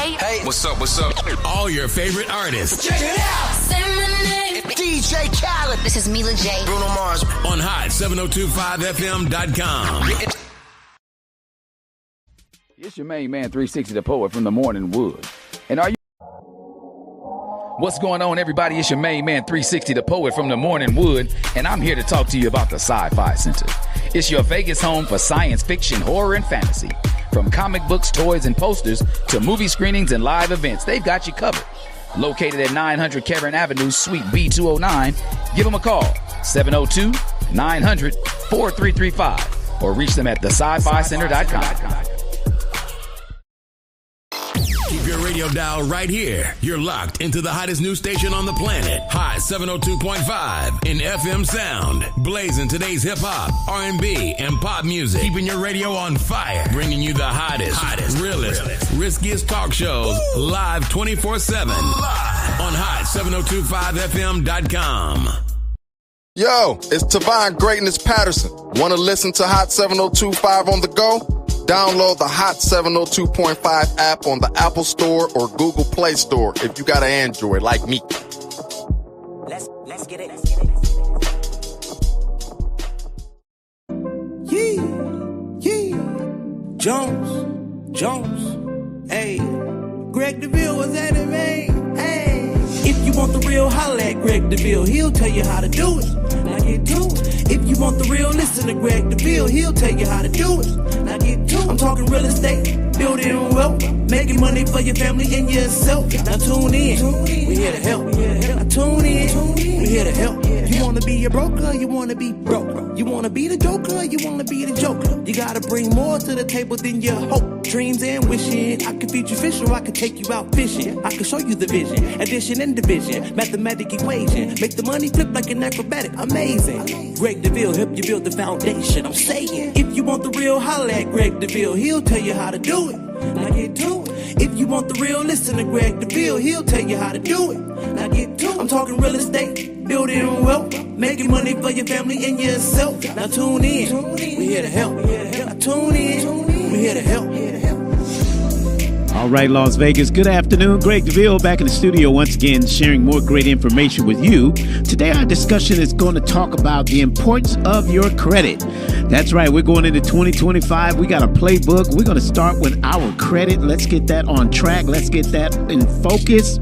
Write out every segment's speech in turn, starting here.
Hey, what's up, what's up? All your favorite artists. Check it out. Say my name. DJ Khaled. This is Mila J. Bruno Mars. On hot7025fm.com. It's your main man, 360 the Poet from the Morning Wood. And are you... What's going on, everybody? It's your main man, 360 the Poet from the Morning Wood, and I'm here to talk to you about the Sci-Fi Center. It's your Vegas home for science fiction, horror, and fantasy. From comic books, toys, and posters to movie screenings and live events, they've got you covered. Located at 900 Cameron Avenue, Suite B209, give them a call, 702-900-4335, or reach them at thescificenter.com. Keep your radio dial right here. You're locked into the hottest news station on the planet. Hot 702.5 in FM sound. Blazing today's hip-hop, R&B, and pop music. Keeping your radio on fire. Bringing you the hottest, realest, riskiest talk shows live 24/7. On hot7025fm.com. Yo, it's Tavon Greatness Patterson. Want to listen to Hot 702.5 on the go? Download the Hot 702.5 app on the Apple Store or Google Play Store if you got an Android like me. Let's get it. Yeah. Jones. Hey, Greg Deville was at it, man. Hey, if you want the real, holla at Greg Deville. He'll tell you how to do it. Now get to it. If you want the real, listen to Greg Deville. He'll tell you how to do it. Now get to it. I'm talking real estate, building wealth, making money for your family and yourself. Now tune in. We here to help. Now tune in. We here to help. You wanna be a broker, you wanna be broke. You wanna be the joker, you wanna be the joker. You gotta bring more to the table than your hope, dreams and wishing. I can feed you fish or I can take you out fishing. I can show you the vision, addition and division, mathematic equation. Make the money flip like an acrobatic, amazing. Greg Deville help you build the foundation. I'm saying, if you want the real, holla at Greg Deville. He'll tell you how to do it. Now get to it. If you want the real, listen to Greg Deville. He'll tell you how to do it. Now get to it. I'm talking real estate, building wealth, making money for your family and yourself. Now tune in. We here to help. Now tune in. We here to help. All right, Las Vegas, good afternoon. Greg Deville back in the studio once again, sharing more great information with you. Today, our discussion is going to talk about the importance of your credit. That's right, we're going into 2025. We got a playbook. We're going to start with our credit. Let's get that on track. Let's get that in focus.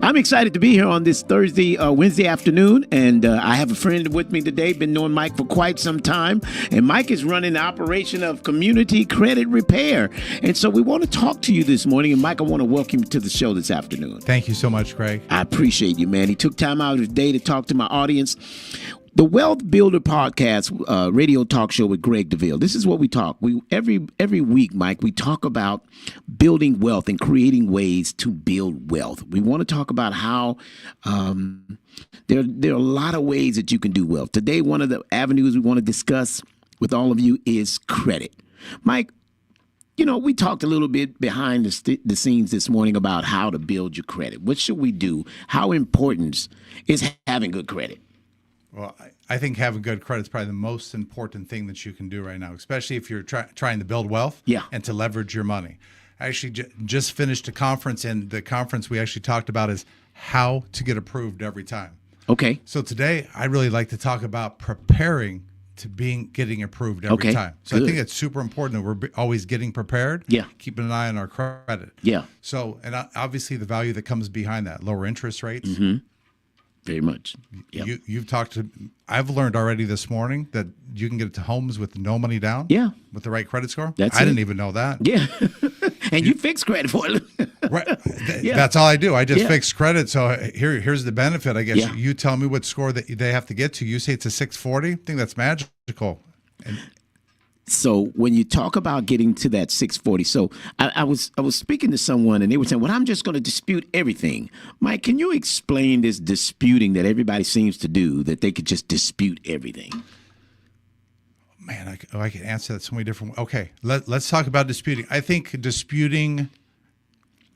I'm excited to be here on this Wednesday afternoon, and I have a friend with me today, been knowing Mike for quite some time, and Mike is running the operation of Community Credit Repair, and so we want to talk to you this morning, and Mike, I want to welcome you to the show this afternoon. Thank you so much, Greg. I appreciate you, man. He took time out of his day to talk to my audience. The Wealth Builder Podcast, radio talk show with Greg Deville. This is what we talk. Every week, Mike, we talk about building wealth and creating ways to build wealth. We want to talk about how there are a lot of ways that you can do wealth. Today, one of the avenues we want to discuss with all of you is credit. Mike, you know, we talked a little bit behind the scenes this morning about how to build your credit. What should we do? How important is having good credit? Well, I think having good credit is probably the most important thing that you can do right now, especially if you're trying to build wealth and to leverage your money. I actually just finished a conference, and the conference we actually talked about is how to get approved every time. Okay. So today, I really like to talk about preparing to getting approved every time. So good. I think it's super important that we're always getting prepared. Yeah. Keeping an eye on our credit. Yeah. So, and obviously the value that comes behind that, lower interest rates. Mm-hmm. Very much. Yep. You've talked to, I've learned already this morning that you can get to homes with no money down. Yeah. With the right credit score. I didn't even know that. Yeah. And you fix credit for it. Right. That's all I do. I just fix credit. So here's the benefit. I guess you tell me what score that they have to get to. You say it's a 640. I think that's magical. And so when you talk about getting to that 640, so I was speaking to someone and they were saying, well, I'm just going to dispute everything. Mike, can you explain this disputing that everybody seems to do, that they could just dispute everything? Man, I can answer that so many different ways. Okay, let's talk about disputing. I think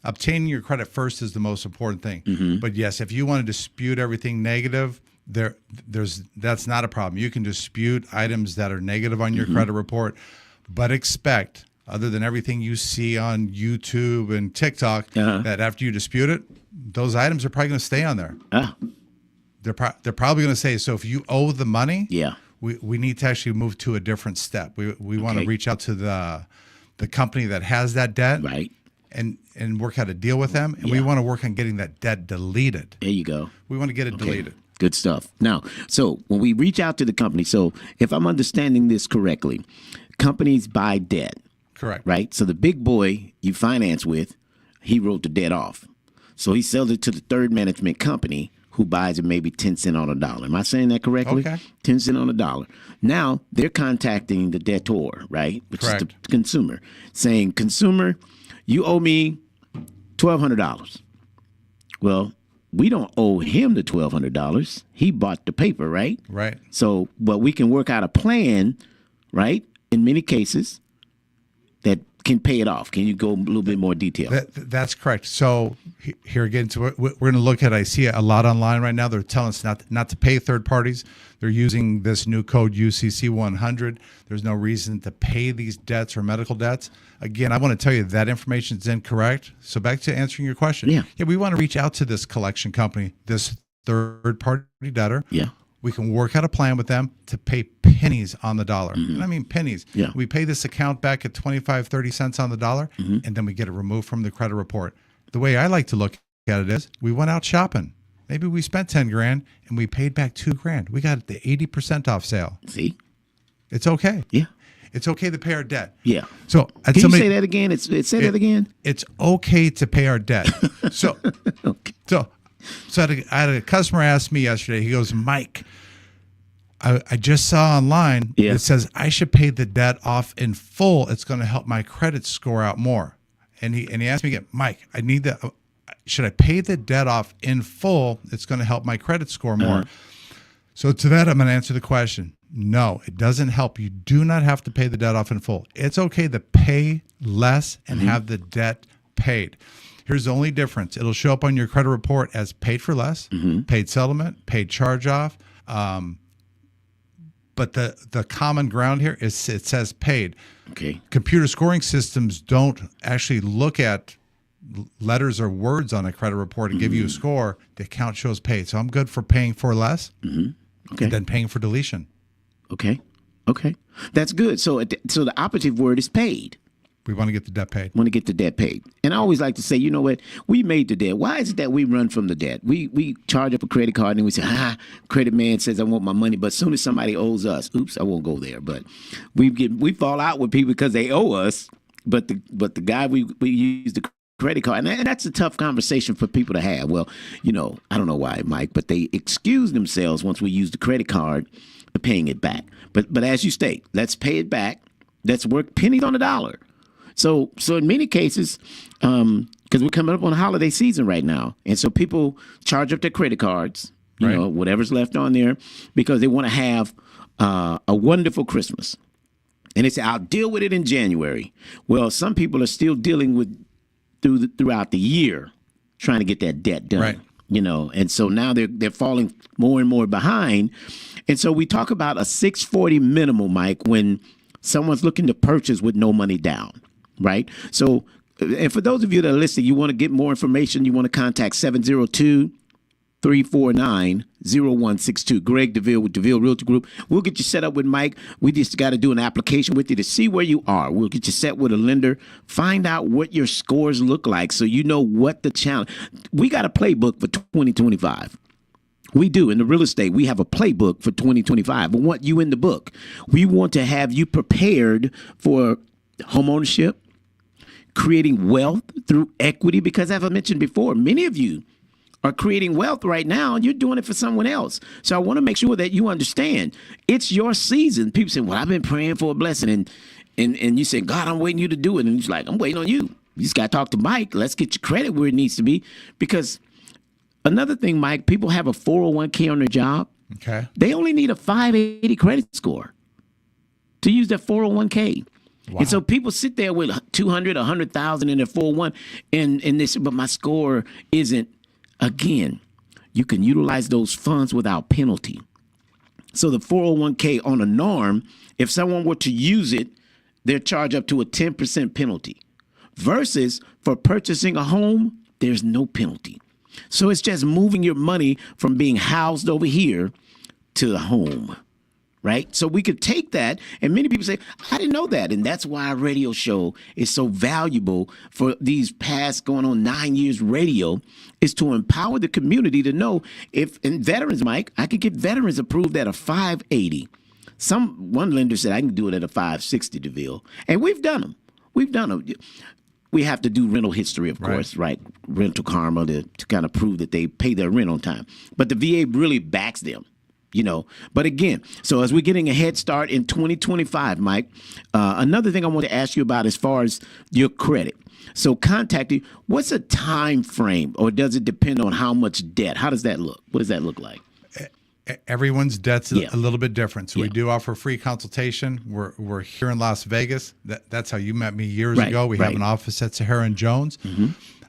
obtaining your credit first is the most important thing. Mm-hmm. But yes, if you want to dispute everything negative, that's not a problem. You can dispute items that are negative on your credit report, but expect other than everything you see on YouTube and TikTok, that after you dispute it, those items are probably going to stay on there. They're probably going to say, so if you owe the money, we need to actually move to a different step. We want to reach out to the company that has that debt, right, and work out a deal with them, and we want to work on getting that debt deleted. There you go. We want to get it deleted. Good stuff. Now, so when we reach out to the company, so if I'm understanding this correctly, companies buy debt. Correct. Right? So the big boy you finance with, he wrote the debt off. So he sells it to the third management company who buys it maybe 10 cents on a dollar. Am I saying that correctly? Okay. 10 cents on a dollar. Now they're contacting the debtor, right? Which is the consumer, saying, consumer, you owe me $1,200. Well, we don't owe him the $1,200. He bought the paper, right? Right. So, but we can work out a plan, right? In many cases, that can pay it off. Can you go a little bit more detail? That's correct. So here again, so we're going to look at, I see a lot online right now. They're telling us not to pay third parties. They're using this new code UCC 100. There's no reason to pay these debts or medical debts. Again, I want to tell you that information is incorrect. So back to answering your question. Yeah, we want to reach out to this collection company, this third party debtor. Yeah. We can work out a plan with them to pay pennies on the dollar. And I mean pennies. Yeah. We pay this account back at 25, 30 cents on the dollar, and then we get it removed from the credit report. The way I like to look at it is we went out shopping. Maybe we spent 10 grand and we paid back 2 grand. We got the 80% off sale. See? It's okay. Yeah. It's okay to pay our debt. Yeah. So can you say that again? Say that again. It's okay to pay our debt. So, So I had a customer ask me yesterday. He goes, Mike, I just saw online it says I should pay the debt off in full. It's going to help my credit score out more. And he asked me again, Mike, I need the. Should I pay the debt off in full? It's going to help my credit score more. So to that, I'm going to answer the question. No, it doesn't help. You do not have to pay the debt off in full. It's okay to pay less and have the debt paid. Here's the only difference. It'll show up on your credit report as paid for less, paid settlement, paid charge off. But the common ground here is it says paid. Okay. Computer scoring systems don't actually look at letters or words on a credit report and give you a score. The account shows paid. So I'm good for paying for less and then paying for deletion. Okay. That's good. So the operative word is paid. We want to get the debt paid. Want to get the debt paid. And I always like to say, you know what? We made the debt. Why is it that we run from the debt? We charge up a credit card and we say, credit man says I want my money. But as soon as somebody owes us, oops, I won't go there. But we fall out with people because they owe us. But the guy we use the credit card, and that's a tough conversation for people to have. Well, I don't know why, Mike, but they excuse themselves once we use the credit card to paying it back. But as you state, let's pay it back. Let's work pennies on the dollar. So in many cases, because we're coming up on the holiday season right now, and so people charge up their credit cards, whatever's left on there, because they want to have a wonderful Christmas. And they say, I'll deal with it in January. Well, some people are still dealing with throughout the year trying to get that debt done. Right. And so now they're falling more and more behind. And so we talk about a 640 minimum, Mike, when someone's looking to purchase with no money down. Right. So, and for those of you that are listening, you want to get more information, you want to contact 702-349-0162. Greg Deville with Deville Realty Group. We'll get you set up with Mike. We just got to do an application with you to see where you are. We'll get you set with a lender, find out what your scores look like so you know what the challenge. We got a playbook for 2025. We do. In the real estate, we have a playbook for 2025. We want you in the book. We want to have you prepared for home ownership, creating wealth through equity, because as I mentioned before, many of you are creating wealth right now and you're doing it for someone else. So I want to make sure that you understand it's your season. People say, well, I've been praying for a blessing. And you say, God, I'm waiting you to do it. And he's like, I'm waiting on you. You just got to talk to Mike. Let's get your credit where it needs to be. Because another thing, Mike, people have a 401k on their job. Okay. They only need a 580 credit score to use their 401k. Wow. And so people sit there with 200, 100,000 in their 401 and they say, but my score isn't. Again, you can utilize those funds without penalty. So the 401k on a norm, if someone were to use it they're charged up to a 10% penalty. Versus for purchasing a home, there's no penalty. So it's just moving your money from being housed over here to the home, right? So we could take that, and many people say, I didn't know that. And that's why our radio show is so valuable for these past going on 9 years radio, is to empower the community to know if, and veterans, Mike, I could get veterans approved at a 580. One lender said I can do it at a 560, Deville. And we've done them. We've done them. We have to do rental history, of course, right? Rental karma to kind of prove that they pay their rent on time. But the VA really backs them, you know. But again, so as we're getting a head start in 2025, Mike, another thing I want to ask you about as far as your credit. So contacting, what's a time frame, or does it depend on how much debt? How does that look? What does that look like? Everyone's debt's a little bit different. So we do offer free consultation. We're here in Las Vegas. That's how you met me years ago. We have an office at Sahara and Jones.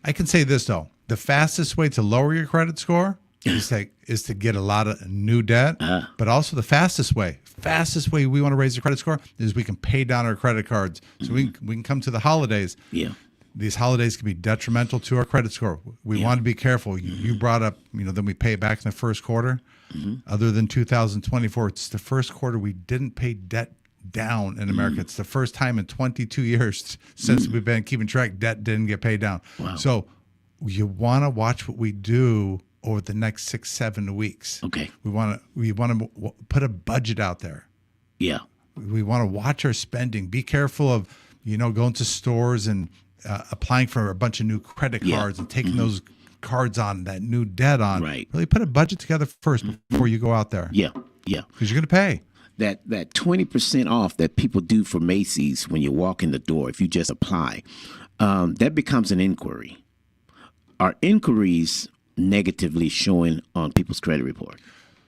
I can say this, though. The fastest way to lower your credit score is to get a lot of new debt. But also the fastest way we want to raise your credit score is we can pay down our credit cards. So we can come to the holidays. Yeah. These holidays can be detrimental to our credit score. We want to be careful. You brought up, then we pay it back in the first quarter. Other than 2024, it's the first quarter we didn't pay debt down in America. It's the first time in 22 years since we've been keeping track, debt didn't get paid down. Wow. So you want to watch what we do over the next 6-7 weeks. Okay. We want to put a budget out there. Yeah. We want to watch our spending. Be careful of, going to stores and applying for a bunch of new credit cards and taking those cards on, that new debt on. Right. Really put a budget together first before you go out there. Yeah. Yeah. Because you're going to pay. That 20% off that people do for Macy's when you walk in the door, if you just apply, that becomes an inquiry. Are inquiries negatively showing on people's credit report?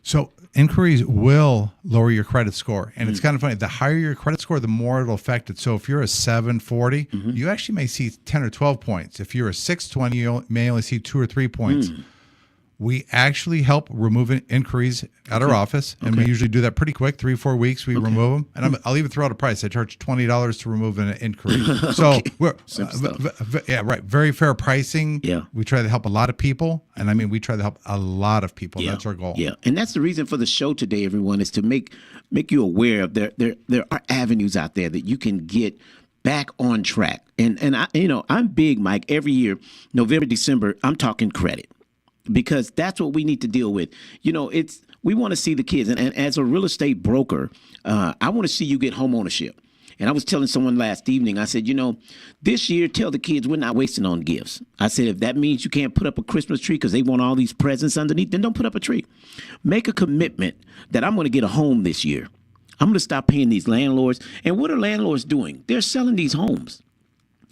So inquiries will lower your credit score. And it's kind of funny. The higher your credit score, the more it'll affect it. So if you're a 740, you actually may see 10 or 12 points. If you're a 620, you may only see 2 or 3 points. We actually help remove inquiries at our office, and we usually do that pretty quick, 3-4 weeks. We remove them, and I'll even throw out a price. I charge $20 to remove an inquiry. So we're very fair pricing. Yeah, we try to help a lot of people, and we try to help a lot of people. Yeah. That's our goal. Yeah, and that's the reason for the show today, everyone, is to make you aware of there are avenues out there that you can get back on track. And I'm big, Mike. Every year, November, December, I'm talking credit. Because that's what we need to deal with. We want to see the kids. And as a real estate broker, I want to see you get home ownership. And I was telling someone last evening, I said, this year, tell the kids we're not wasting on gifts. I said, if that means you can't put up a Christmas tree because they want all these presents underneath, then don't put up a tree. Make a commitment that I'm going to get a home this year. I'm going to stop paying these landlords. And what are landlords doing? They're selling these homes.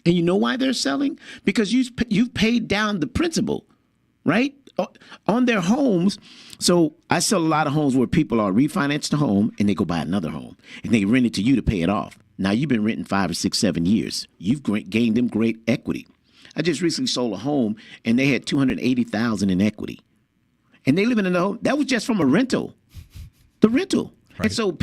And you know why they're selling? Because you've paid down the principal, right? On their homes. So I sell a lot of homes where people are refinanced the home and they go buy another home and they rent it to you to pay it off. Now you've been renting 5 or 6, 7 years. You've gained them great equity. I just recently sold a home and they had $280,000 in equity, and they live in a home that was just from a rental, the rental. Right. And so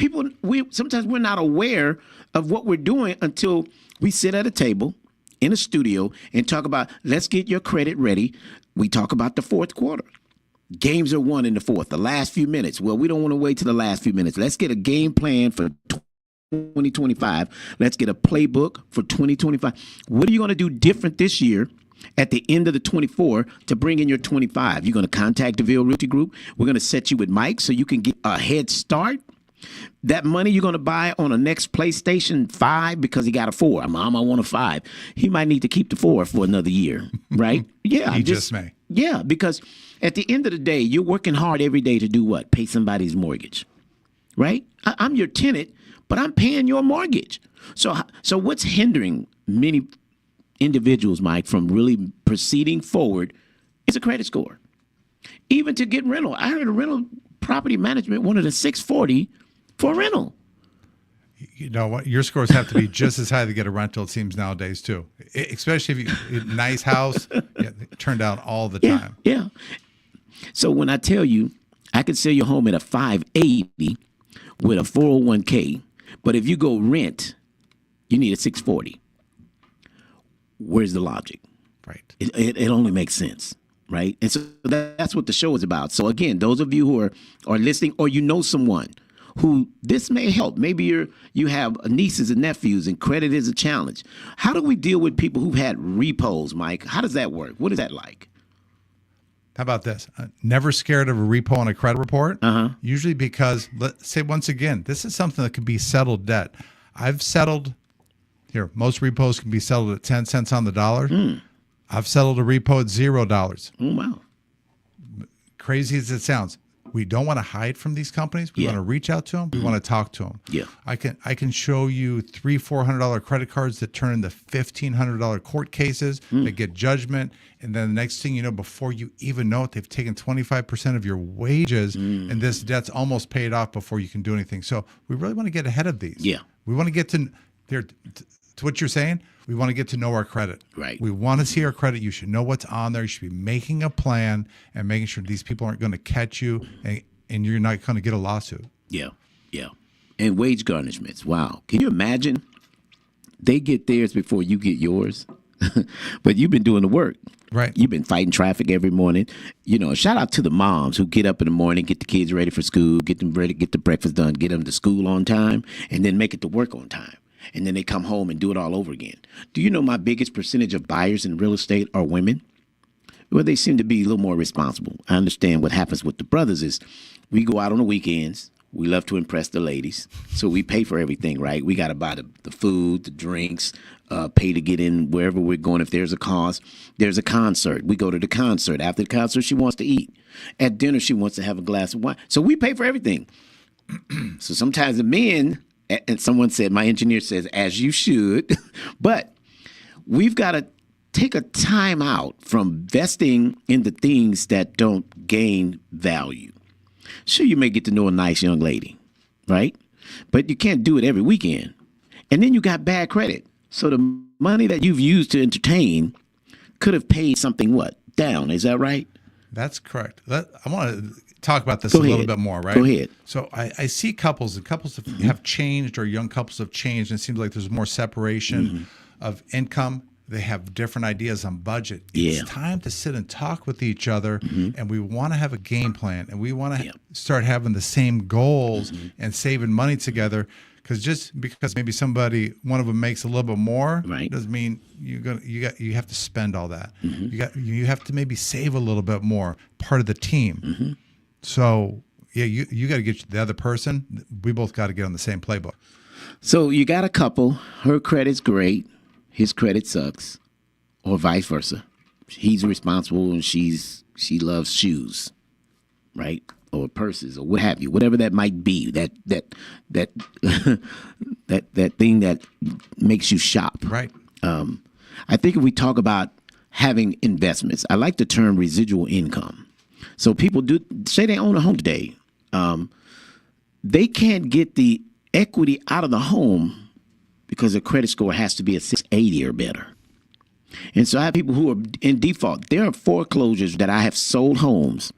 sometimes we're not aware of what we're doing until we sit at a table in a studio and talk about, let's get your credit ready. We talk about the fourth quarter. Games are won in the fourth, the last few minutes. Well, we don't want to wait to the last few minutes. Let's get a game plan for 2025. Let's get a playbook for 2025. What are you going to do different this year at the end of the 24 to bring in your 25? You're going to contact Deville Realty Group. We're going to set you with Mike so you can get a head start. That money you're going to buy on a next PlayStation 5 because he got a 4. Mom, I want a 5. He might need to keep the 4 for another year, right? Yeah. He just may. Yeah, because at the end of the day, you're working hard every day to do what? Pay somebody's mortgage, right? I'm your tenant, but I'm paying your mortgage. So what's hindering many individuals, Mike, from really proceeding forward is a credit score. Even to get rental. I heard a rental property management wanted a 640 for rental. You know what? Your scores have to be just as high to get a rental, it seems, nowadays, too. Especially if you nice house, turned down all the time. Yeah. So when I tell you, I could sell your home at a 580 with a 401k, but if you go rent, You need a 640. Where's the logic? Right. It only makes sense, right? And so that's what the show is about. So again, those of you who are listening, or you know someone who this may help. Maybe you have nieces and nephews, and credit is a challenge. How do we deal with people who've had repos, Mike? How does that work? What is that like? How about this? Never scared of a repo on a credit report. Usually because, let's say once again, this is something that can be settled debt. I've settled here. Most repos can be settled at 10 cents on the dollar. I've settled a repo at $0. Oh wow! Crazy as it sounds, we don't want to hide from these companies. We want to reach out to them. We want to talk to them. Yeah. I can show you $300-400 credit cards that turn into $1,500 court cases that get judgment, and then the next thing you know, before you even know it, they've taken 25% of your wages, and this debt's almost paid off before you can do anything. So we really want to get ahead of these. Yeah. We want to get to what you're saying. We want to get to know our credit. Right. We want to see our credit. You should know what's on there. You should be making a plan and making sure these people aren't going to catch you and you're not going to get a lawsuit. Yeah. Yeah. And wage garnishments. Wow. Can you imagine? They get theirs before you get yours. But you've been doing the work. Right. You've been fighting traffic every morning. You know, shout out to the moms who get up in the morning, get the kids ready for school, get them ready, get the breakfast done, get them to school on time, and then make it to work on time. And then they come home and do it all over again. Do you know my biggest percentage of buyers in real estate are women? Well, they seem to be a little more responsible. I understand what happens with the brothers is we go out on the weekends. We love to impress the ladies. So we pay for everything, right? We got to buy the food, the drinks, pay to get in wherever we're going. If there's a cause, there's a concert. We go to the concert. After the concert, she wants to eat. At dinner, she wants to have a glass of wine. So we pay for everything. So sometimes the men... And someone said, my engineer says, as you should, but we've got to take a time out from investing in the things that don't gain value. Sure, you may get to know a nice young lady, right? But you can't do it every weekend. And then you got bad credit. So the money that you've used to entertain could have paid something, down. Is that right? That's correct. I want to talk about this a little bit more, right? Go ahead. So I see couples have changed, or young couples have changed, and it seems like there's more separation of income. They have different ideas on budget. Yeah. It's time to sit and talk with each other, and we want to have a game plan, and we want to start having the same goals and saving money together. Because just because maybe one of them makes a little bit more, doesn't mean you have to spend all that. You have to maybe save a little bit more, part of the team. So yeah, you got to get the other person. We both got to get on the same playbook. So you got a couple. Her credit's great. His credit sucks, or vice versa. He's responsible and she loves shoes, right? Or purses, or what have you, whatever that might be. That that thing that makes you shop. Right. I think if we talk about having investments, I like the term residual income. So people do say they own a home today. They can't get the equity out of the home because their credit score has to be a 680 or better. And so I have people who are in default. There are foreclosures that I have sold homes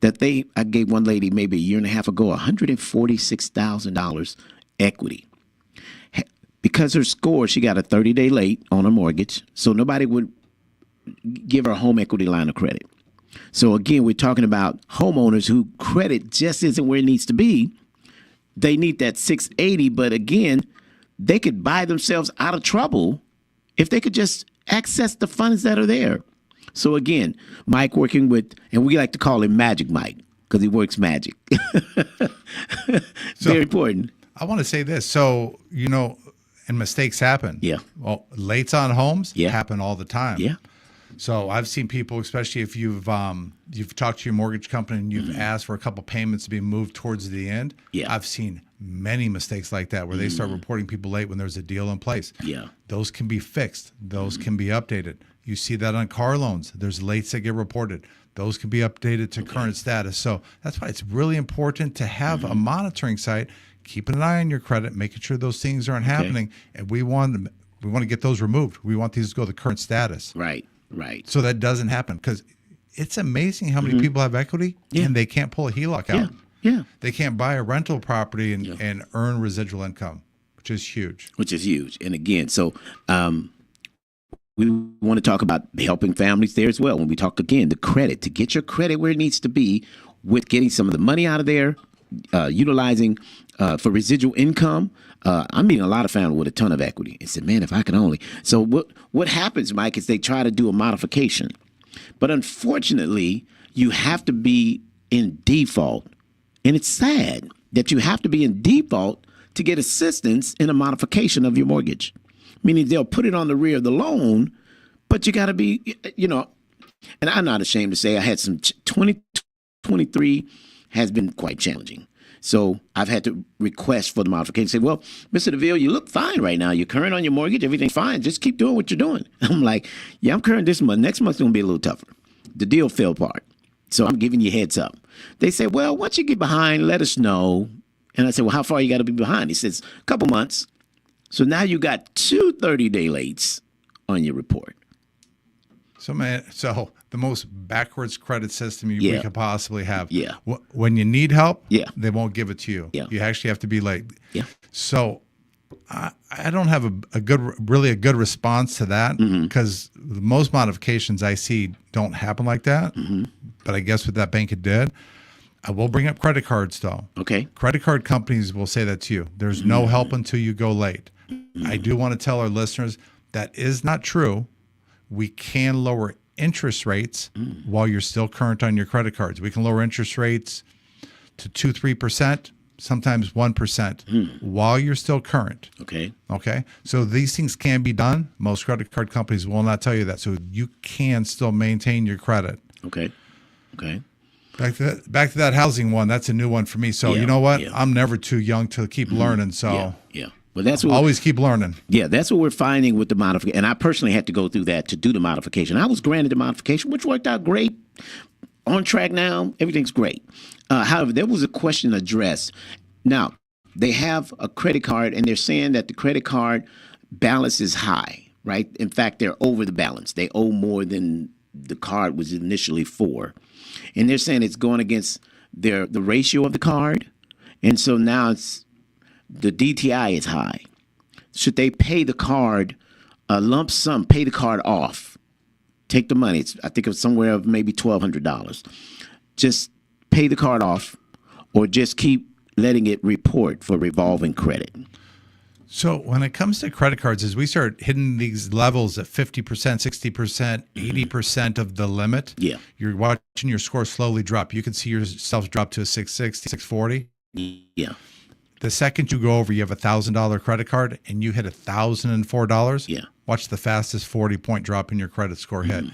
that I gave one lady maybe a year and a half ago $146,000 equity. Because her score, she got a 30-day late on her mortgage, so nobody would give her a home equity line of credit. So again, we're talking about homeowners who credit just isn't where it needs to be. They need that 680, but again, they could buy themselves out of trouble if they could just access the funds that are there. So again, Mike working with, and we like to call him Magic Mike because he works magic. Very important. I want to say this. So, and mistakes happen. Yeah. Well, lates on homes happen all the time. Yeah. So I've seen people, especially if you've talked to your mortgage company and you've asked for a couple payments to be moved towards the end. Yeah. I've seen many mistakes like that where they start reporting people late when there's a deal in place. Yeah. Those can be fixed. Those can be updated. You see that on car loans. There's lates that get reported. Those can be updated to current status. So that's why it's really important to have a monitoring site, keeping an eye on your credit, making sure those things aren't happening. And we want to get those removed. We want these to go to current status. Right. Right. So that doesn't happen, because it's amazing how many people have equity and they can't pull a HELOC out. Yeah. They can't buy a rental property and earn residual income. which is huge. And again, so we want to talk about helping families there as well. When we talk again, the credit, to get your credit where it needs to be with getting some of the money out of there, utilizing for residual income. I'm meeting a lot of families with a ton of equity and said, man, if I could only. So what happens, Mike, is they try to do a modification. But unfortunately, you have to be in default. And it's sad that you have to be in default to get assistance in a modification of your mortgage. Meaning they'll put it on the rear of the loan, but you got to be, and I'm not ashamed to say I had some 2023 has been quite challenging. So I've had to request for the modification. Say, well, Mr. Deville, you look fine right now. You're current on your mortgage. Everything's fine. Just keep doing what you're doing. I'm like, yeah, I'm current this month. Next month's going to be a little tougher. The deal fell apart. So I'm giving you heads up. They say, well, once you get behind, let us know. And I said, well, how far you got to be behind? He says, a couple months. So now you got 2 30-day lates on your report. So, man, the most backwards credit system we could possibly have. Yeah. When you need help, they won't give it to you. Yeah. You actually have to be late. Yeah. So I don't have a good response to that because most modifications I see don't happen like that. Mm-hmm. But I guess with that bank it did. I will bring up credit cards though. Okay. Credit card companies will say that to you. There's no help until you go late. Mm-hmm. I do want to tell our listeners that is not true. We can lower interest rates while you're still current on your credit cards. We can lower interest rates to 2-3%, sometimes 1% while you're still current. Okay. So these things can be done. Most credit card companies will not tell you that. So you can still maintain your credit. Okay. Back to that housing one. That's a new one for me. So you know what? Yeah. I'm never too young to keep learning. So yeah. Well, that's what always keep learning. Yeah, that's what we're finding with the modification. And I personally had to go through that to do the modification. I was granted the modification, which worked out great. On track now, everything's great. However, there was a question addressed. Now, they have a credit card, and they're saying that the credit card balance is high, right? In fact, they're over the balance. They owe more than the card was initially for. And they're saying it's going against the ratio of the card. And so now the DTI is high. Should they pay the card a lump sum, pay the card off, take the money? I think it's somewhere of maybe $1,200. Just pay the card off or just keep letting it report for revolving credit? So when it comes to credit cards, as we start hitting these levels at 50%, 60%, 80% of the limit, you're watching your score slowly drop. You can see yourself drop to a 660, 640. Yeah. The second you go over, you have a $1,000 credit card and you hit $1,004. Yeah. Watch the fastest 40-point drop in your credit score hit.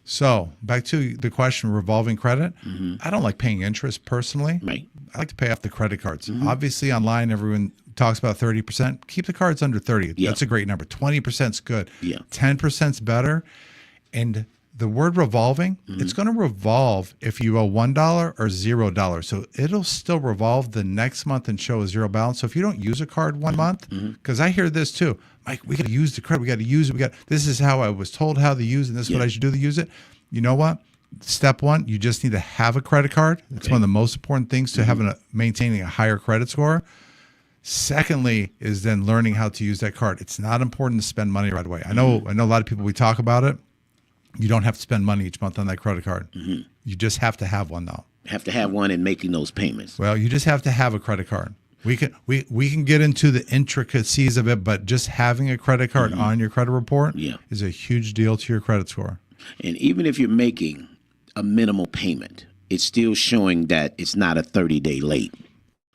So back to the question, revolving credit. I don't like paying interest personally. Right. I like to pay off the credit cards. Obviously, online, everyone talks about 30%. Keep the cards under 30. Yeah. That's a great number. 20% is good. Yeah. 10% is better. And the word revolving, it's going to revolve if you owe $1 or $0. So it'll still revolve the next month and show a zero balance. So if you don't use a card 1 month, because I hear this too, Mike, we got to use the credit. We got to use it. This is how I was told how to use it. And this is what I should do to use it. You know what? Step one, you just need to have a credit card. That's one of the most important things to maintaining a higher credit score. Secondly, is then learning how to use that card. It's not important to spend money right away. I know a lot of people, we talk about it. You don't have to spend money each month on that credit card. You just have to have one, though. Have to have one and making those payments. Well, you just have to have a credit card. We can get into the intricacies of it, but just having a credit card on your credit report is a huge deal to your credit score. And even if you're making a minimal payment, it's still showing that it's not a 30-day late.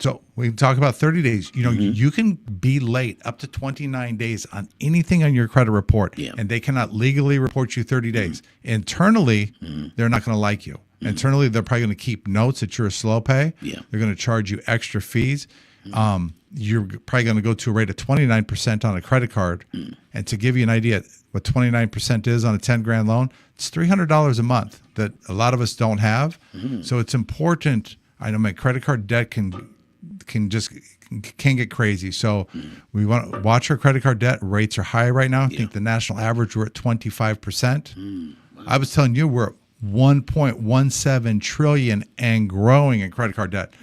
So we talk about 30 days. You know, you can be late up to 29 days on anything on your credit report, and they cannot legally report you 30 days. Internally, they're not going to like you. Internally, they're probably going to keep notes that you're a slow pay. They're going to charge you extra fees. You're probably going to go to a rate of 29% on a credit card. And to give you an idea what 29% is on a $10,000 loan, it's $300 a month that a lot of us don't have. So it's important. I know my credit card debt can get crazy. So we want to watch our credit card debt. Rates are high right now. I think the national average, we're at 25%. I was telling you we're at $1.17 trillion and growing in credit card debt.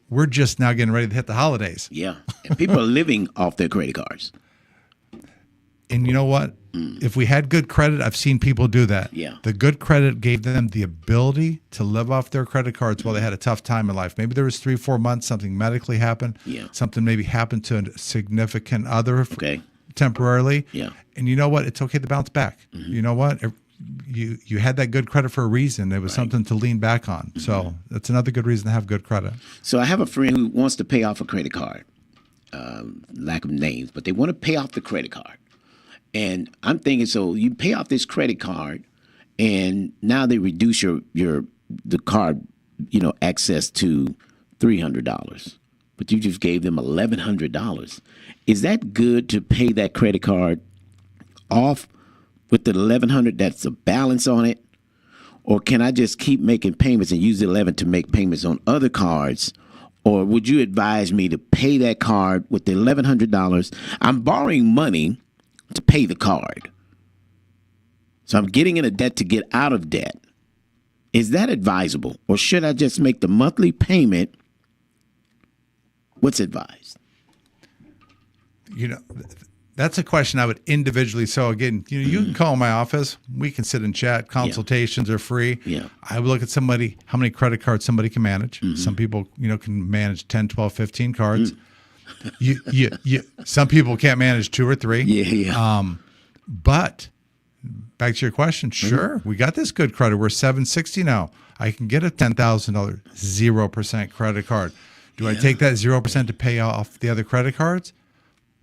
we're just now getting ready to hit the holidays. Yeah. And people are living off their credit cards. And you know what? If we had good credit, I've seen people do that. Yeah. The good credit gave them the ability to live off their credit cards while they had a tough time in life. Maybe there was 3-4 months, something medically happened. Yeah. Something maybe happened to a significant other Okay. temporarily. Yeah. And you know what? It's okay to bounce back. You know what? You had that good credit for a reason. It was something to lean back on. So that's another good reason to have good credit. So I have a friend who wants to pay off a credit card. Lack of names, but they want to pay off the credit card. And I'm thinking, so you pay off this credit card, and now they reduce the card, access to $300, but you just gave them $1,100. Is that good to pay that credit card off with the $1,100? That's a balance on it, or can I just keep making payments and use the 11 to make payments on other cards? Or would you advise me to pay that card with the $1,100? I'm borrowing money to pay the card. So I'm getting in a debt to get out of debt. Is that advisable? Or should I just make the monthly payment? What's advised? That's a question I would individually. So again, you can call my office. We can sit and chat. Consultations are free. Yeah. I would look at somebody, how many credit cards somebody can manage. Some people, can manage 10, 12, 15 cards. Some people can't manage 2 or 3. Yeah. But back to your question, sure, we got this good credit. We're 760 now. I can get a $10,000 0% credit card. Do I take that 0% to pay off the other credit cards?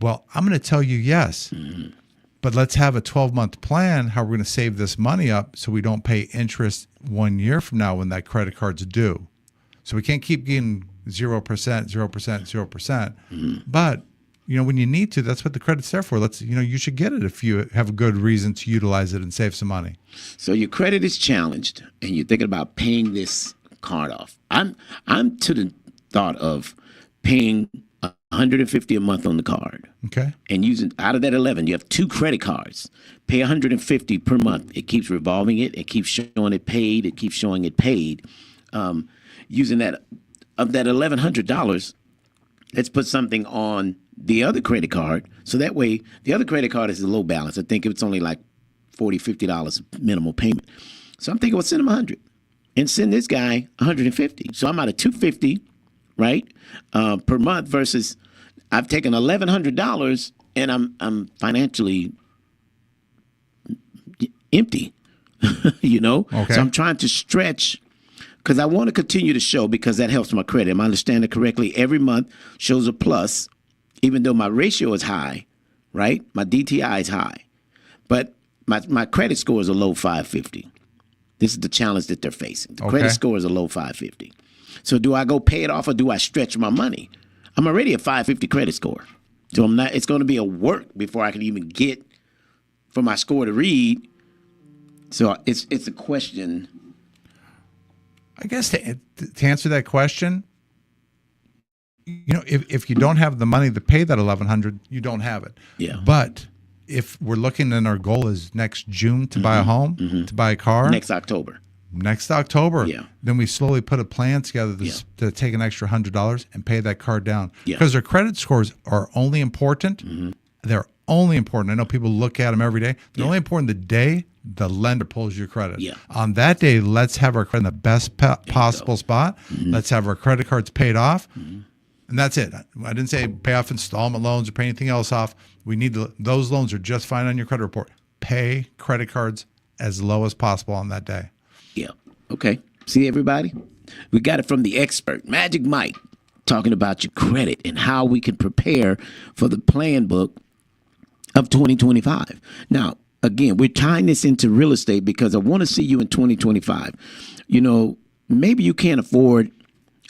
Well, I'm going to tell you yes. But let's have a 12-month plan how we're going to save this money up so we don't pay interest 1 year from now when that credit card's due. So we can't keep getting 0%, 0%, 0%. But, when you need to, that's what the credit's there for. You should get it if you have a good reason to utilize it and save some money. So your credit is challenged and you're thinking about paying this card off. I'm to the thought of paying $150 a month on the card. Okay. And using out of that 11, you have 2 credit cards. Pay $150 per month. It keeps revolving it. It keeps showing it paid. It keeps showing it paid. Using that of that $1,100, let's put something on the other credit card. So that way, the other credit card is a low balance. I think it's only like $40, $50 minimal payment. So I'm thinking, well, send him $100 and send this guy $150. So I'm out of $250, right, per month versus I've taken $1,100 and I'm financially empty, Okay. So I'm trying to stretch because I want to continue to show because that helps my credit. Am I understanding correctly? Every month shows a plus, even though my ratio is high, right? My DTI is high, but my credit score is a low 550. This is the challenge that they're facing. The credit score is a low 550. So do I go pay it off or do I stretch my money? I'm already a 550 credit score. So it's going to be a work before I can even get for my score to read. So it's a question. I guess to answer that question, if you don't have the money to pay that $1,100, you don't have it. Yeah. But if we're looking and our goal is next June to buy a home, to buy a car. Next October, yeah. Then we slowly put a plan together to take an extra $100 and pay that car down. Yeah. Because their credit scores are only important. They're only important. I know people look at them every day. They're only important the day the lender pulls your credit. Yeah. On that day, let's have our credit in the best possible spot. Let's have our credit cards paid off. And that's it. I didn't say pay off installment loans or pay anything else off. We need those loans are just fine on your credit report. Pay credit cards as low as possible on that day. Yeah. Okay. See, everybody? We got it from the expert, Magic Mike, talking about your credit and how we can prepare for the plan book of 2025. Now, again, we're tying this into real estate because I want to see you in 2025. Maybe you can't afford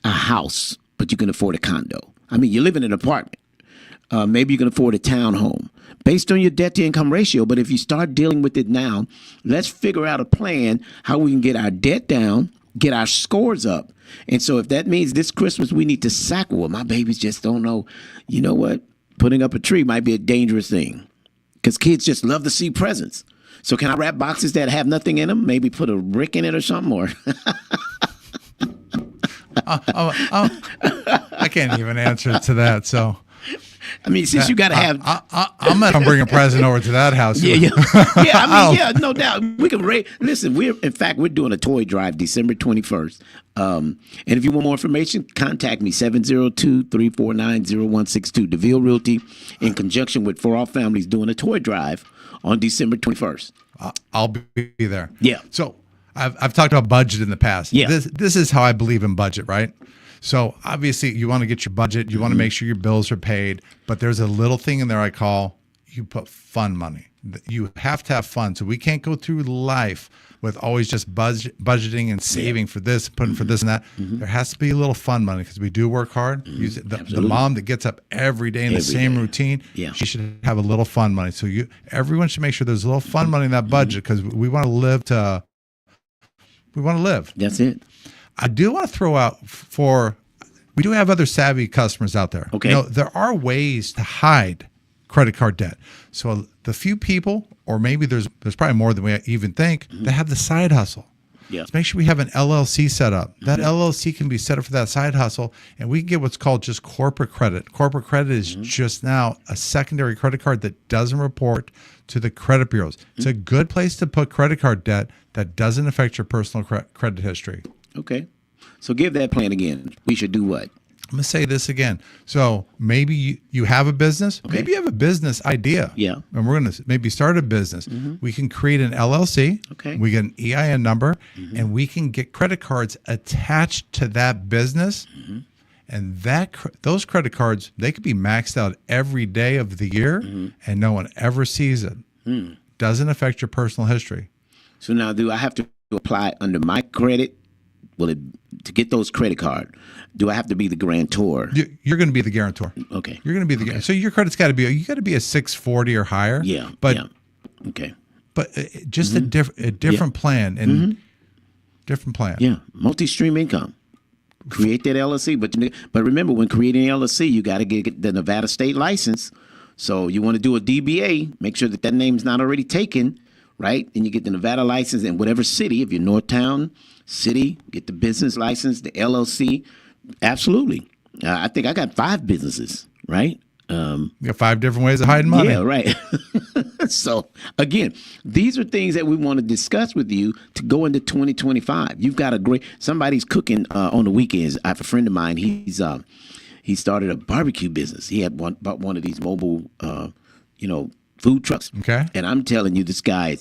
a house, but you can afford a condo. I mean, you live in an apartment. Maybe you can afford a townhome based on your debt to income ratio. But if you start dealing with it now, let's figure out a plan how we can get our debt down, get our scores up. And so if that means this Christmas we need to sackle, well, my babies just don't know. You know what? Putting up a tree might be a dangerous thing because kids just love to see presents. So can I wrap boxes that have nothing in them? Maybe put a brick in it or something? Or I can't even answer to that. So, I mean, since you got to have, I'm gonna bring a present over to that house. Yeah. I mean, yeah, no doubt. We can listen. We're doing a toy drive December 21st. And if you want more information, contact me 702-349-0162. Deville Realty, in conjunction with For All Families, doing a toy drive on December 21st. I'll be there. Yeah. So I've talked about budget in the past. Yeah. This is how I believe in budget, right? So obviously you want to get your budget, you want to make sure your bills are paid, but there's a little thing in there I call, you put fun money. You have to have fun. So we can't go through life with always just budgeting and saving for this, putting for this and that. There has to be a little fun money because we do work hard. The mom that gets up every day in the same routine, she should have a little fun money. So everyone should make sure there's a little fun money in that budget because we want to live. That's it. I do want to throw out we do have other savvy customers out there. Okay. There are ways to hide credit card debt. So the few people, or maybe there's probably more than we even think, that have the side hustle. Yeah. Let's make sure we have an LLC set up. That LLC can be set up for that side hustle, and we can get what's called just corporate credit. Corporate credit is just now a secondary credit card that doesn't report to the credit bureaus. It's a good place to put credit card debt that doesn't affect your personal credit history. Okay. So give that plan again. We should do what? I'm going to say this again. So maybe you have a business. Okay. Maybe you have a business idea. Yeah. And we're going to maybe start a business. We can create an LLC. Okay. We get an EIN number, and we can get credit cards attached to that business. And those credit cards, they could be maxed out every day of the year, and no one ever sees it. Doesn't affect your personal history. So now, do I have to apply under my credit? To get those credit card, do I have to be the guarantor? You're going to be the guarantor. Okay. You're going to be the guarantor. So your credit's got to be a 640 or higher. Yeah. But okay. But just a different plan and different plan. Yeah. Multi-stream income. Create that LLC, but remember, when creating an LLC, you got to get the Nevada state license. So you want to do a DBA, make sure that name's not already taken, right? And you get the Nevada license in whatever city. If you're Northtown City, get the business license, the LLC. Absolutely. I think I got 5 businesses, right? You got 5 different ways of hiding money. Yeah, right. So, again, these are things that we want to discuss with you to go into 2025. You've got somebody's cooking on the weekends. I have a friend of mine. He started a barbecue business. He had bought one of these mobile, food trucks. Okay. And I'm telling you, this guy,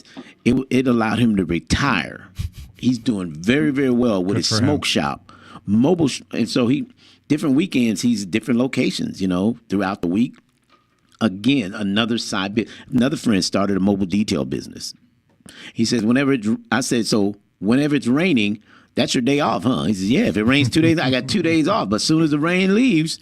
it allowed him to retire. He's doing very, very well with his smoke shop, mobile. And so different weekends, he's different locations, throughout the week. Again, another friend started a mobile detail business. He says, whenever it's raining, that's your day off, huh? He says, yeah, if it rains 2 days, I got 2 days off. But as soon as the rain leaves,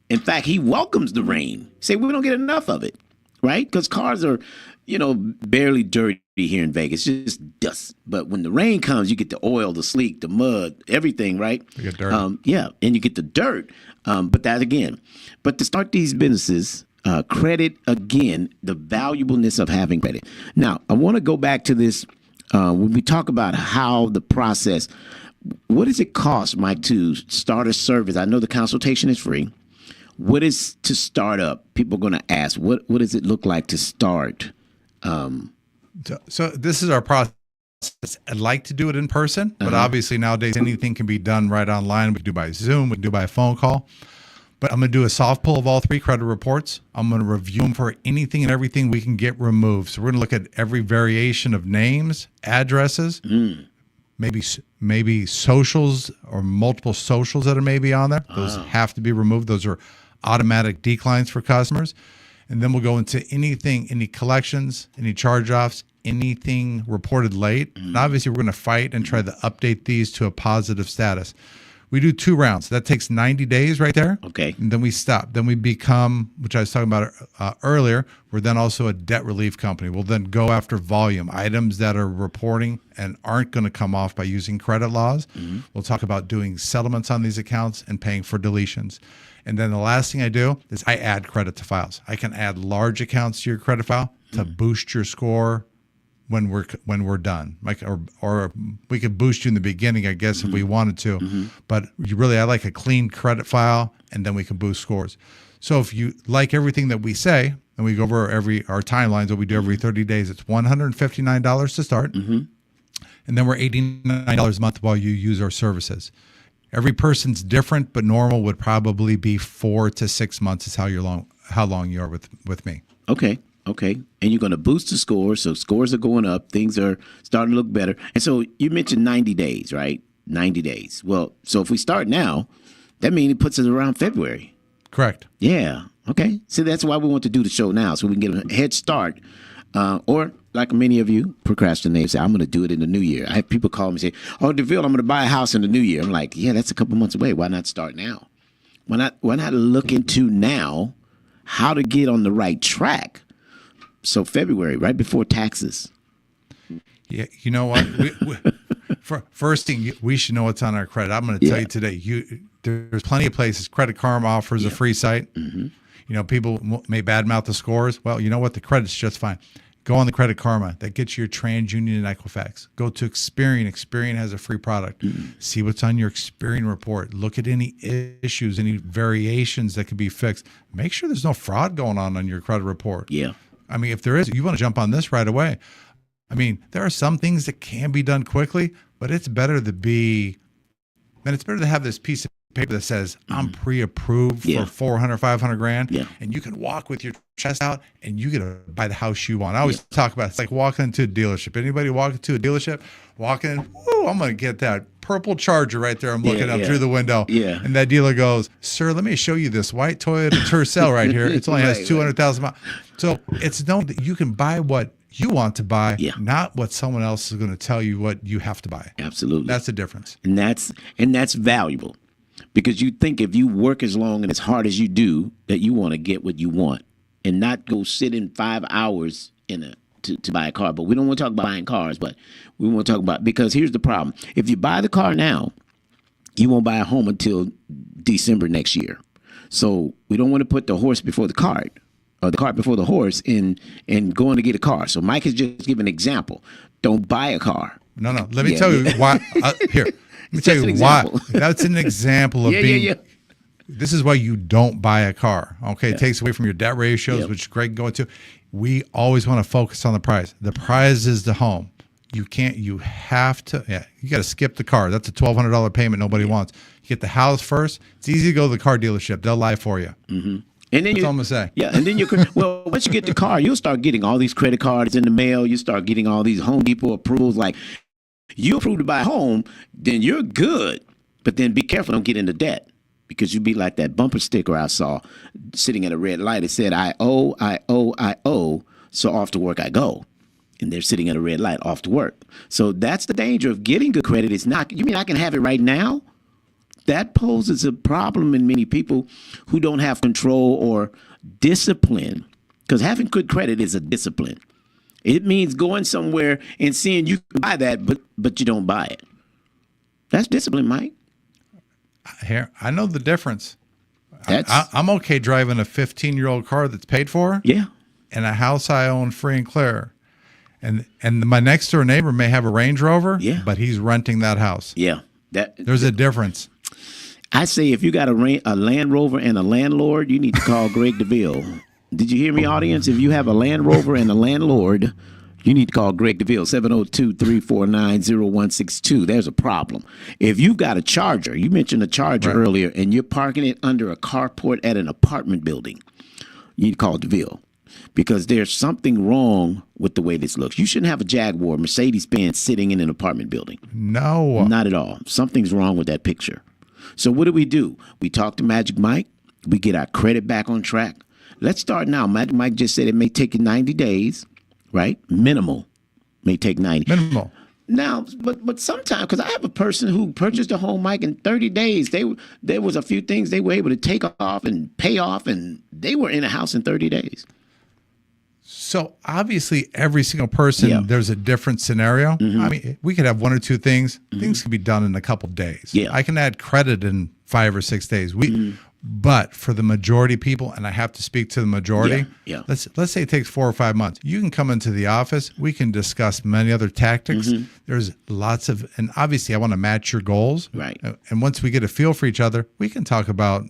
in fact, he welcomes the rain. Say, we don't get enough of it, right? Because cars are, barely dirty here in Vegas, just dust. But when the rain comes, you get the oil, the sleek, the mud, everything, right? You get dirt. And you get the dirt. But to start these businesses, credit, again, the valuableness of having credit. Now, I want to go back to this when we talk about how the process, what does it cost, Mike, to start a service? I know the consultation is free. What is to start up? People are going to ask, what does it look like to start? So this is our process. I'd like to do it in person, but obviously nowadays anything can be done right online. We can do by Zoom, we can do by a phone call. But I'm going to do a soft pull of all 3 credit reports. I'm going to review them for anything and everything we can get removed. So we're going to look at every variation of names, addresses, maybe socials or multiple socials that are maybe on there. Those have to be removed. Those are automatic declines for customers. And then we'll go into anything, any collections, any charge-offs, anything reported late. And obviously, we're going to fight and try to update these to a positive status. We do 2 rounds. That takes 90 days right there. Okay. And then we stop. Then we become, which I was talking about earlier, we're then also a debt relief company. We'll then go after volume, items that are reporting and aren't going to come off by using credit laws. We'll talk about doing settlements on these accounts and paying for deletions. And then the last thing I do is I add credit to files. I can add large accounts to your credit file to boost your score when we're done. Like or we could boost you in the beginning, I guess, if we wanted to. But I like a clean credit file, and then we can boost scores. So if you like everything that we say, and we go over our timelines that we do every 30 days, it's $159 to start, and then we're $89 a month while you use our services. Every person's different, but normal would probably be 4 to 6 months is how long you are with me. Okay. And you're going to boost the scores, so scores are going up. Things are starting to look better. And so you mentioned 90 days, right? 90 days. Well, so if we start now, that means it puts us around February. Correct. Yeah. Okay. So that's why we want to do the show now, so we can get a head start. Or like many of you procrastinate, say, I'm going to do it in the new year. I have people call me and say, oh, Deville, I'm going to buy a house in the new year. I'm like, yeah, that's a couple months away. Why not start now? Why not look into now how to get on the right track? So February, right before taxes. Yeah, you know what? First thing, we should know what's on our credit. I'm going to tell you today. There's plenty of places. Credit Karma offers a free site. You know, people may badmouth the scores. Well, you know what? The credit's just fine. Go on the Credit Karma. That gets you your TransUnion and Equifax. Go to Experian. Experian has a free product. See what's on your Experian report. Look at any issues, any variations that could be fixed. Make sure there's no fraud going on your credit report. Yeah. I mean, if there is, you want to jump on this right away. I mean, there are some things that can be done quickly, but it's better to have this piece of paper that says I'm pre-approved for 400, 500 grand, and you can walk with your chest out and you get to buy the house you want. I always talk about it's like walking into a dealership. Anybody walk into a dealership, walk in, I'm going to get that purple Charger right there. I'm looking up through the window, and that dealer goes, "Sir, let me show you this white Toyota Tercel right here. It only has 200,000 miles." So it's known that you can buy what you want to buy, not what someone else is going to tell you what you have to buy. Absolutely, that's the difference, and that's valuable. Because you think if you work as long and as hard as you do, that you want to get what you want and not go sit in 5 hours to buy a car. But we don't want to talk about buying cars, but we want to talk about, because here's the problem. If you buy the car now, you won't buy a home until December next year. So we don't want to put the horse before the cart, or the cart before the horse and going to get a car. So Mike has just given an example. Don't buy a car. No. Let me tell you why. Here. Let me tell you why. That's an example of being. This is why you don't buy a car. Okay, it takes away from your debt ratios, which Greg go into. We always want to focus on the prize. The prize is the home. You have to. You got to skip the car. That's a $1,200 payment nobody wants. You get the house first. It's easy to go to the car dealership. They'll lie for you. And then that's all I'm gonna say. Yeah, and then once you get the car, you'll start getting all these credit cards in the mail. You start getting all these Home Depot approvals. Like, you approved to buy a home, then you're good. But then be careful, don't get into debt, because you'd be like that bumper sticker I saw sitting at a red light. It said, I owe, so off to work I go. And they're sitting at a red light, off to work. So that's the danger of getting good credit. It's not, you mean I can have it right now? That poses a problem in many people who don't have control or discipline, because having good credit is a discipline. It means going somewhere and seeing you can buy that, but you don't buy it. That's discipline, Mike. Here, I know the difference. I'm okay driving a 15-year-old car that's paid for. Yeah. And a house I own free and clear. And my next door neighbor may have a Range Rover, but he's renting that house. Yeah. There's a difference. I say if you got a Land Rover and a landlord, you need to call Greg Deville. Did you hear me, audience? If you have a Land Rover and a landlord, you need to call Greg Deville, 702-349-0162. There's a problem. If you've got a Charger, you mentioned a Charger earlier, and you're parking it under a carport at an apartment building, you need to call Deville, because there's something wrong with the way this looks. You shouldn't have a Jaguar, Mercedes-Benz sitting in an apartment building. No. Not at all. Something's wrong with that picture. So what do? We talk to Magic Mike. We get our credit back on track. Let's start now. Magic Mike just said it may take you 90 days, right? Minimal may take 90. Minimal. Now, but sometimes, because I have a person who purchased a home, Mike, in 30 days. There was a few things they were able to take off and pay off, and they were in a house in 30 days. So obviously, every single person, there's a different scenario. I mean, we could have one or two things. Things can be done in a couple days. Yeah. I can add credit in 5 or 6 days. But for the majority of people, and I have to speak to the majority, let's say it takes 4 or 5 months. You can come into the office. We can discuss many other tactics. There's lots of, and obviously I want to match your goals. Right. And once we get a feel for each other, we can talk about,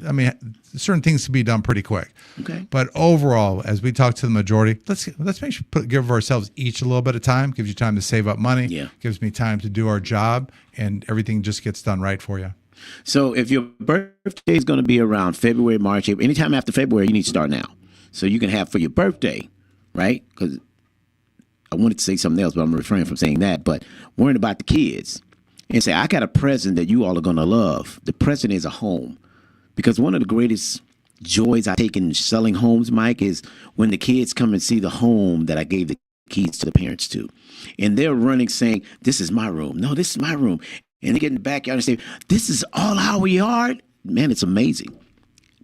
I mean, certain things can be done pretty quick. Okay. But overall, as we talk to the majority, let's make sure give ourselves each a little bit of time. Gives you time to save up money. Yeah. Gives me time to do our job, and everything just gets done right for you. So if your birthday is going to be around February, March, April, anytime after February, you need to start now. So you can have for your birthday, right? Because I wanted to say something else, but I'm refraining from saying that. But worrying about the kids and say, I got a present that you all are going to love. The present is a home. Because one of the greatest joys I take in selling homes, Mike, is when the kids come and see the home that I gave the keys to the parents to. And they're running saying, this is my room. No, this is my room. And they get in the backyard and say, this is all our yard? Man, it's amazing.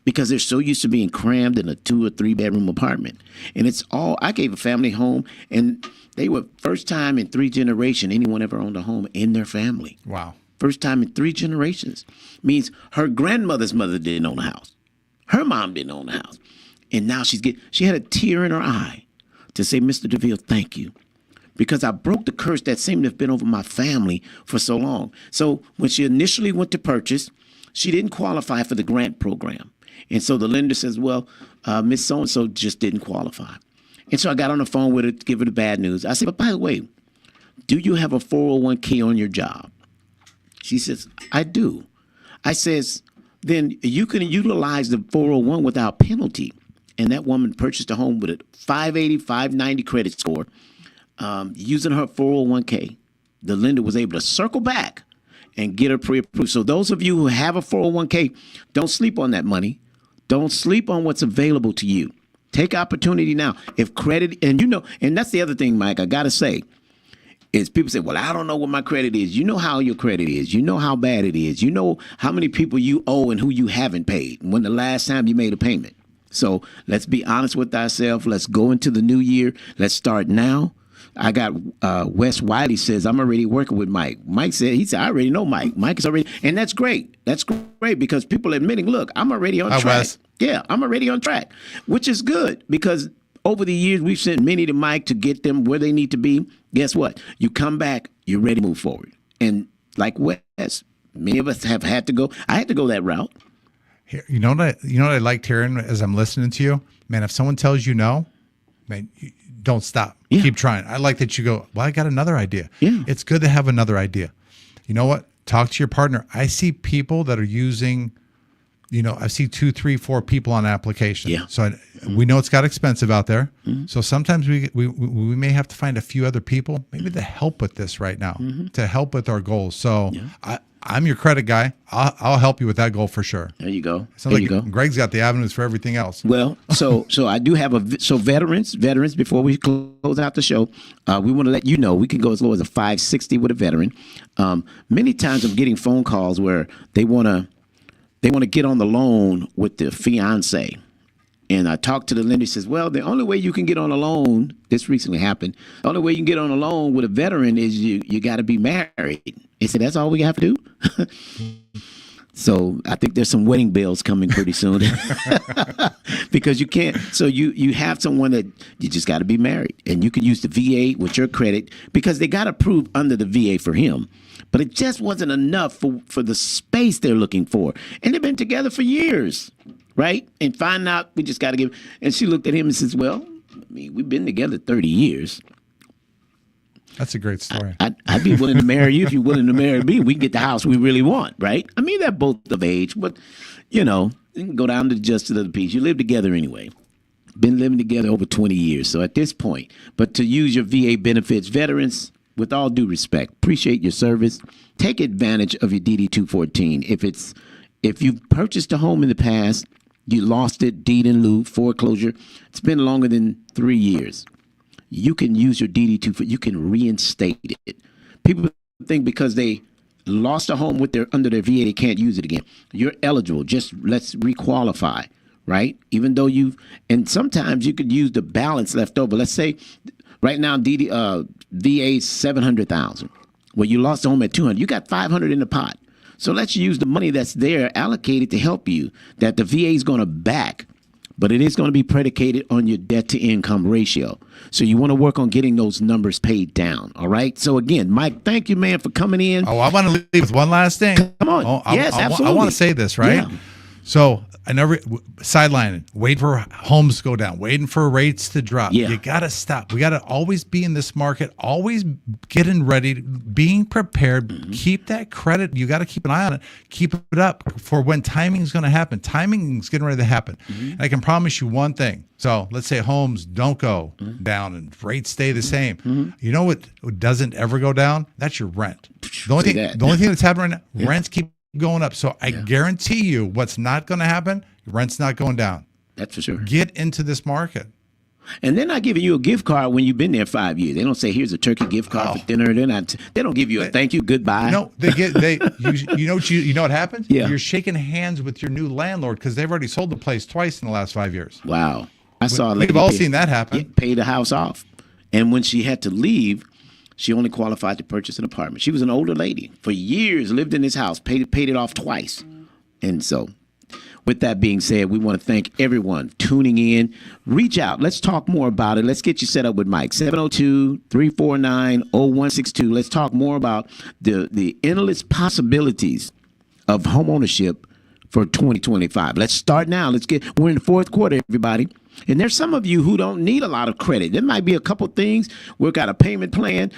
Because they're so used to being crammed in a 2 or 3 bedroom apartment. And it's all, I gave a family home, and they were first time in 3 generations anyone ever owned a home in their family. Wow. First time in 3 generations. Means her grandmother's mother didn't own a house. Her mom didn't own a house. And now she had a tear in her eye to say, Mr. Deville, thank you. Because I broke the curse that seemed to have been over my family for so long. So when she initially went to purchase, she didn't qualify for the grant program. And so the lender says, well, Miss So-and-so just didn't qualify. And so I got on the phone with her to give her the bad news. I said, but by the way, do you have a 401k on your job? She says, I do. I says, then you can utilize the 401 without penalty. And that woman purchased a home with a 580, 590 credit score. Using her 401k, the lender was able to circle back and get her pre-approved. So those of you who have a 401k, don't sleep on that money. Don't sleep on what's available to you. Take opportunity now. If credit, and and that's the other thing, Mike, I got to say, is people say, well, I don't know what my credit is. You know how your credit is. You know how bad it is. You know how many people you owe and who you haven't paid. When the last time you made a payment. So let's be honest with ourselves. Let's go into the new year. Let's start now. I got Wes Wiley says, I'm already working with Mike. Mike said, I already know Mike. Mike is already, and that's great. That's great because people are admitting, look, I'm already on track. Wes. Yeah, I'm already on track, which is good because over the years, we've sent many to Mike to get them where they need to be. Guess what? You come back, you're ready to move forward. And like Wes, many of us have had to go. I had to go that route. Here, you know what I liked hearing as I'm listening to you? Man, if someone tells you no, man, don't stop. Yeah. Keep trying. I like that you go, well, I got another idea. Yeah. It's good to have another idea. You know what? Talk to your partner. I see people that are using, I see 2, 3, 4 people on application. Yeah. So we know it's got expensive out there. Mm-hmm. So sometimes we may have to find a few other people maybe to help with this right now, to help with our goals. So I'm your credit guy. I'll help you with that goal for sure. There you go. Sounds like Greg's got the avenues for everything else. Well, so I do have veterans, before we close out the show, we want to let you know we can go as low as a 560 with a veteran. Many times I'm getting phone calls where they want to get on the loan with the fiance. And I talked to the lender, he says, well, the only way you can get on a loan, this recently happened, the only way you can get on a loan with a veteran is you got to be married. He said, that's all we have to do? So I think there's some wedding bills coming pretty soon because you can't. So you have someone that you just got to be married and you can use the VA with your credit because they got approved under the VA for him. But it just wasn't enough for the space they're looking for. And they've been together for years, right? And find out we just got to give. And she looked at him and says, well, I mean, we've been together 30 years. That's a great story. I'd be willing to marry you if you're willing to marry me. We can get the house we really want, right? I mean, they're both of age, but, you can go down to the justice of the peace. You live together anyway. Been living together over 20 years. So at this point, but to use your VA benefits, veterans, with all due respect, appreciate your service. Take advantage of your DD-214. If you've purchased a home in the past, you lost it, deed in lieu, foreclosure, it's been longer than 3 years. You can use your DD-214. You can reinstate it. People think because they lost a home under their VA, they can't use it again. You're eligible. Just let's requalify, right? Even though and sometimes you could use the balance left over. Let's say right now VA $700,000. Well, you lost the home at $200,000. You got $500 in the pot. So let's use the money that's there allocated to help you, that the VA is going to back. But it is going to be predicated on your debt-to-income ratio. So you want to work on getting those numbers paid down, all right? So, again, Mike, thank you, man, for coming in. Oh, I want to leave with one last thing. Come on. Yes, absolutely. I want to say this, right? Yeah. So I never sidelining, wait for homes to go down, waiting for rates to drop. Yeah. You got to stop. We got to always be in this market, always getting ready, being prepared. Mm-hmm. Keep that credit. You got to keep an eye on it. Keep it up for when timing is going to happen. Timing is getting ready to happen. Mm-hmm. And I can promise you one thing. So let's say homes don't go down and rates stay the same. Mm-hmm. You know what doesn't ever go down? That's your rent. The only thing that's happening right now, rents keep going up. So I guarantee you what's not going to happen, your rent's not going down. That's for sure. Get into this market. And they're not giving you a gift card when you've been there 5 years. They don't say, here's a turkey gift card for dinner. They don't give you a thank you, goodbye. No, you know what happens? Yeah. You're shaking hands with your new landlord because they've already sold the place twice in the last 5 years. Wow. I saw a lady. We've all seen that happen. Pay the house off. And when she had to leave, she only qualified to purchase an apartment. She was an older lady. For years, lived in this house, paid it off twice. And so, with that being said, we want to thank everyone tuning in. Reach out. Let's talk more about it. Let's get you set up with Mike. 702-349-0162. Let's talk more about the endless possibilities of homeownership for 2025. Let's start now. We're in the fourth quarter, everybody. And there's some of you who don't need a lot of credit. There might be a couple things. Work out a payment plan,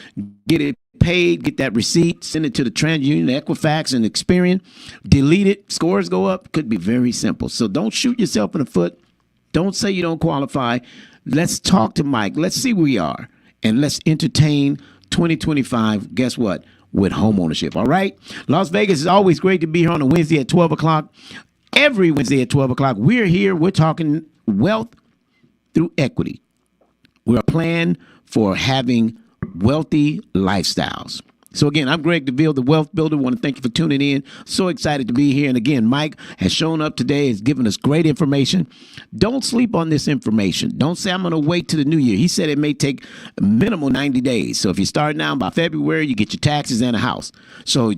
get it paid, get that receipt, send it to the TransUnion, Equifax, and Experian, delete it, scores go up. Could be very simple. So don't shoot yourself in the foot. Don't say you don't qualify. Let's talk to Mike. Let's see where we are. And let's entertain 2025. Guess what? With homeownership. All right? Las Vegas is always great to be here on a Wednesday at 12 o'clock. Every Wednesday at 12 o'clock, we're here. We're talking wealth through equity. We're a plan for having wealthy lifestyles. So again, I'm Greg Deville, the Wealth Builder. I want to thank you for tuning in. So excited to be here. And again, Mike has shown up today, has given us great information. Don't sleep on this information. Don't say, I'm going to wait to the new year. He said it may take a minimum 90 days. So if you start now, by February, you get your taxes and a house. So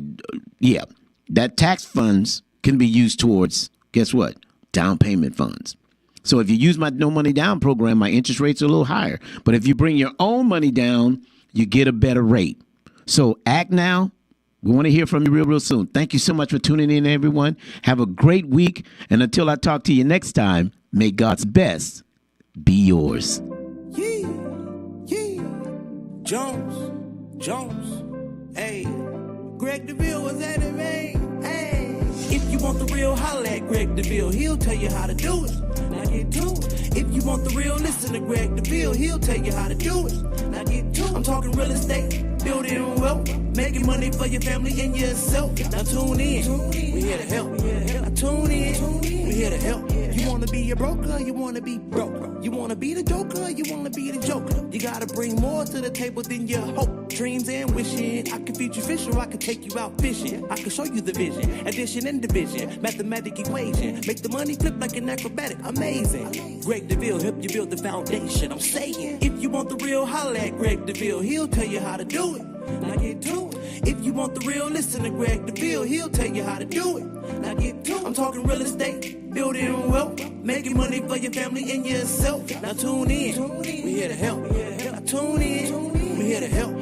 yeah, that tax funds can be used towards, guess what? Down payment funds. So if you use my no money down program, my interest rates are a little higher. But if you bring your own money down, you get a better rate. So act now. We want to hear from you real soon. Thank you so much for tuning in, everyone. Have a great week. And until I talk to you next time, may God's best be yours. Yeah. Jones. Hey. Greg Deville was at it, man. Hey. If you want the real, holla at Greg Deville. He'll tell you how to do it. Now get to it. If you want the real, listen to Greg Deville. He'll tell you how to do it. Now get to it. I'm talking real estate, building wealth, making money for your family and yourself. Now tune in. We here to help. Now tune in. We here to help. You want to be a broker, you want to be broke. You want to be the joker, you want to be the joker. You got to bring more to the table than your hope, dreams, and wishing. I can feed you fish or I can take you out fishing. I can show you the vision, addition and division, mathematic equation. Make the money flip like an acrobatic, amazing. Greg Deville help you build the foundation. I'm saying, if you want the real, holla at Greg Deville. He'll tell you how to do it. Now get to it. If you want the real, listen to Greg Deville. He'll tell you how to do it. Now get to it. I'm talking real estate, building wealth, making money for your family and yourself. Now tune in. We here to help. Now tune in. We here to help.